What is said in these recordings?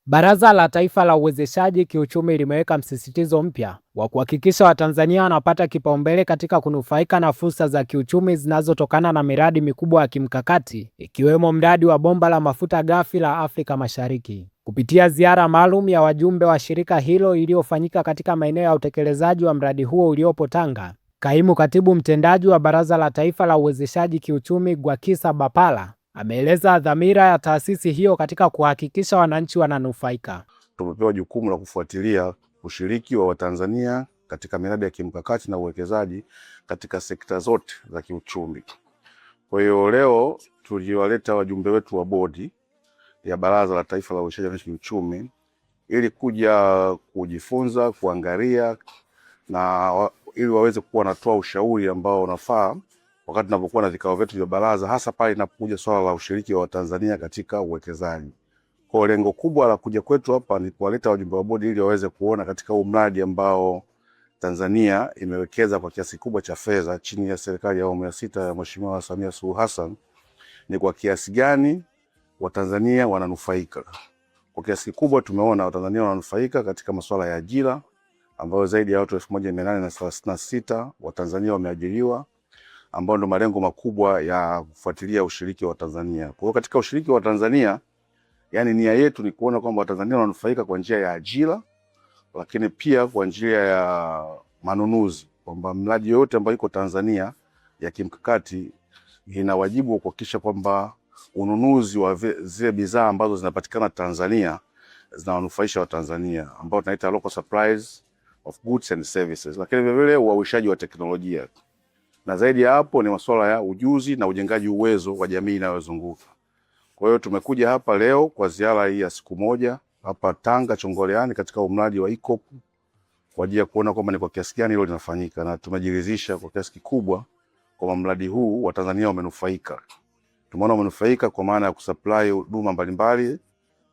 Baraza la Taifa la Uwezeshaji Kiuchumi limeweka msisitizo mpya wa kuhakikisha Watanzania wanapata kipaumbele katika kunufaika na fursa za kiuchumi zinazotokana na miradi mikubwa ya kimkakati, ikiwemo mradi wa bomba la mafuta ghafi la Afrika Mashariki. Kupitia ziara maalum ya wajumbe wa shirika hilo iliyofanyika katika maeneo ya utekelezaji wa mradi huo uliopo Tanga, Kaimu Katibu Mtendaji wa Baraza la Taifa la Uwezeshaji Kiuchumi Gwakisa Bapala ameeleza dhamira ya taasisi hiyo katika kuhakikisha wananchi wananufaika. Tumepewa jukumu la kufuatilia ushiriki wa Watanzania katika miradi ya kimkakati na uwekezaji katika sekta zote za kiuchumi. Kwa hiyo leo tuliwaleta wajumbe wetu wa bodi ya Baraza la Taifa la Uwezeshaji Kiuchumi ili kuja kujifunza, kuangalia na ili waweze kuwa wanatoa ushauri ambao unafaa wakati tunapokuwa na vikao vyetu vya baraza, hasa pale inapokuja swala la ushiriki wa Watanzania katika uwekezaji. Kwa lengo kubwa la kuja kwetu hapa ni kuwaleta wajumbe wa bodi ili waweze kuona katika huu mradi ambao Tanzania imewekeza kwa kiasi kubwa cha fedha chini ya serikali ya awamu ya sita ya Mheshimiwa Samia Suluhu Hassan, ni kwa kiasi gani Watanzania wananufaika. Kwa kiasi kikubwa tumeona Watanzania wananufaika katika masuala ya ajira, ambayo zaidi ya watu 1836 Watanzania wameajiriwa, ambao ndo malengo makubwa ya kufuatilia ushiriki wa Tanzania. Kwa hiyo katika ushiriki wa Tanzania, yani nia yetu ni kuona kwamba Watanzania wananufaika kwa njia ya ajira, lakini pia kwa njia ya manunuzi, kwamba mradi yote ambao iko Tanzania ya kimkakati ina wajibu wa kuhakikisha kwamba ununuzi wa zile bidhaa ambazo zinapatikana Tanzania zinawanufaisha Watanzania, ambao tunaita local supplies of goods and services, lakini vile vile uhawishaji wa teknolojia. Na zaidi ya hapo ni masuala ya ujuzi na ujengaji uwezo wa jamii inayozunguka. Kwa hiyo tumekuja hapa leo kwa ziara hii ya siku moja hapa Tanga Chongoleani katika mradi wa EACOP kwa ajili ya kuona kwamba ni kwa kiasi gani hilo linafanyika, na tumejiridhisha kwa kiasi kikubwa kwamba mradi huu Watanzania wamenufaika. Tumeona wamenufaika kwa maana ya kusupply huduma mbalimbali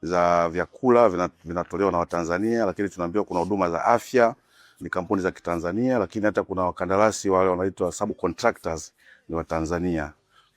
za vyakula vinatolewa na Watanzania, lakini tunaambiwa kuna huduma za afya ni kampuni za Kitanzania, lakini hata kuna wakandarasi wale wanaitwa subcontractors ni wa Tanzania.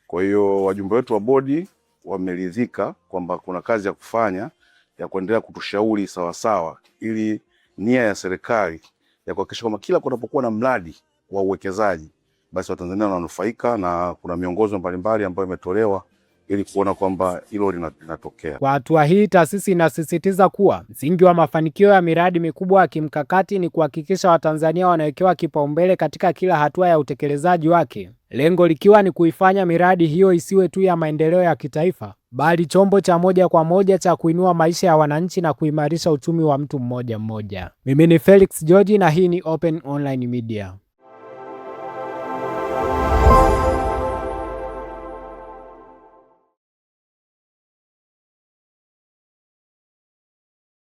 Kwa hiyo wajumbe wetu wa bodi wameridhika kwamba kuna kazi ya kufanya ya kuendelea kutushauri sawa ili nia ya serikali ya kuhakikisha kwamba kila kunapokuwa na mradi wa uwekezaji basi Watanzania wananufaika, na kuna miongozo mbalimbali ambayo imetolewa ili kuona kwamba hilo linatokea. Kwa hatua hii, taasisi inasisitiza kuwa msingi wa mafanikio ya miradi mikubwa ya kimkakati ni kuhakikisha Watanzania wanawekewa kipaumbele katika kila hatua ya utekelezaji wake, lengo likiwa ni kuifanya miradi hiyo isiwe tu ya maendeleo ya kitaifa, bali chombo cha moja kwa moja cha kuinua maisha ya wananchi na kuimarisha uchumi wa mtu mmoja mmoja. Mimi ni Felix George na hii ni Open Online Media.